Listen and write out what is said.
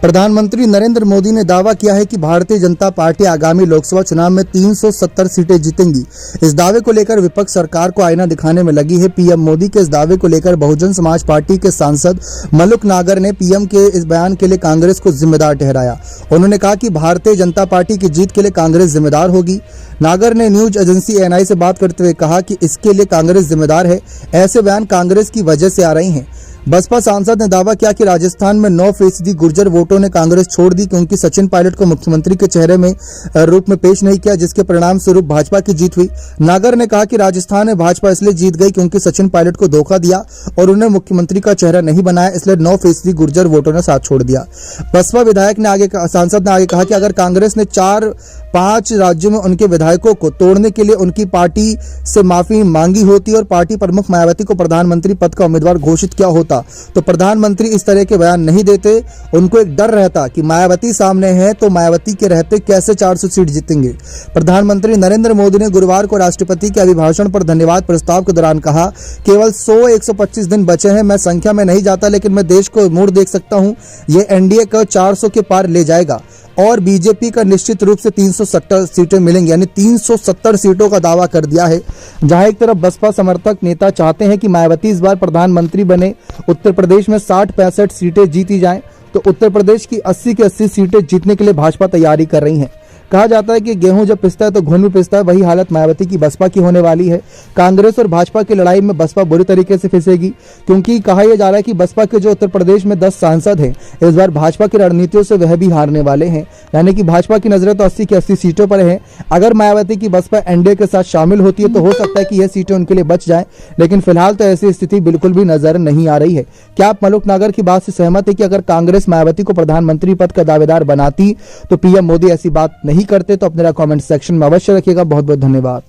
प्रधानमंत्री नरेंद्र मोदी ने दावा किया है कि भारतीय जनता पार्टी आगामी लोकसभा चुनाव में 370 सीटें जीतेंगी। इस दावे को लेकर विपक्ष सरकार को आईना दिखाने में लगी है। पीएम मोदी के इस दावे को लेकर बहुजन समाज पार्टी के सांसद मलुक नागर ने पीएम के इस बयान के लिए कांग्रेस को जिम्मेदार ठहराया। उन्होंने कहा कि भारतीय जनता पार्टी की जीत के लिए कांग्रेस जिम्मेदार होगी। नागर ने न्यूज एजेंसी एएनआई से बात करते हुए कहा कि इसके लिए कांग्रेस जिम्मेदार है। ऐसे बयान कांग्रेस की वजह से आ रही हैं। बसपा सांसद ने दावा किया कि राजस्थान में 9% गुर्जर वोटों ने कांग्रेस छोड़ दी क्योंकि सचिन पायलट को मुख्यमंत्री के चेहरे में रूप में पेश नहीं किया, जिसके परिणाम स्वरूप भाजपा की जीत हुई। नागर ने कहा कि राजस्थान में भाजपा इसलिए जीत गई क्योंकि सचिन पायलट को धोखा दिया और उन्हें मुख्यमंत्री का चेहरा नहीं बनाया, इसलिए 9% गुर्जर वोटों ने साथ छोड़ दिया। बसपा विधायक ने सांसद ने आगे कहा कि अगर कांग्रेस ने 4-5 राज्यों में उनके विधायकों को तोड़ने के लिए उनकी पार्टी से माफी मांगी होती और पार्टी प्रमुख मायावती को प्रधानमंत्री पद का उम्मीदवार घोषित किया होता तो प्रधानमंत्री इस तरह के बयान नहीं देते। उनको एक डर रहता कि मायावती सामने है तो मायावती के रहते कैसे 400 सीट जीतेंगे। प्रधानमंत्री नरेंद्र मोदी ने गुरुवार को राष्ट्रपति के अभिभाषण पर धन्यवाद प्रस्ताव के दौरान कहा, केवल 100-125 दिन बचे हैं। मैं संख्या में नहीं जाता, लेकिन मैं देश को मोड़ देख सकता हूं। ये एनडीए को 400 के पार ले जाएगा और बीजेपी का निश्चित रूप से 370 सीटें मिलेंगी, यानी 370 सीटों का दावा कर दिया है। जहां एक तरफ बसपा समर्थक नेता चाहते हैं कि मायावती इस बार प्रधानमंत्री बने, उत्तर प्रदेश में 60-65 सीटें जीती जाएं, तो उत्तर प्रदेश की 80 की 80 सीटें जीतने के लिए भाजपा तैयारी कर रही है। कहा जाता है कि गेहूं जब पिसता है तो घुन भी पिसता है। वही हालत मायावती की बसपा की होने वाली है। कांग्रेस और भाजपा की लड़ाई में बसपा बुरी तरीके से फिसेगी, क्योंकि कहा यह जा रहा है कि बसपा के जो उत्तर प्रदेश में 10 सांसद हैं, इस बार भाजपा की रणनीतियों से वह भी हारने वाले हैं। यानी कि भाजपा की नजरें तो 80 की 80 सीटों पर है। अगर मायावती की बसपा एनडीए के साथ शामिल होती है तो हो सकता है कि यह सीटें उनके लिए बच जाएं, लेकिन फिलहाल तो ऐसी स्थिति बिल्कुल भी नजर नहीं आ रही है। क्या आप मलुक नागर की बात से सहमत है कि अगर कांग्रेस मायावती को प्रधानमंत्री पद का दावेदार बनाती तो पीएम मोदी ऐसी बात नहीं करते? तो अपने कमेंट सेक्शन में अवश्य रखिएगा। बहुत बहुत धन्यवाद।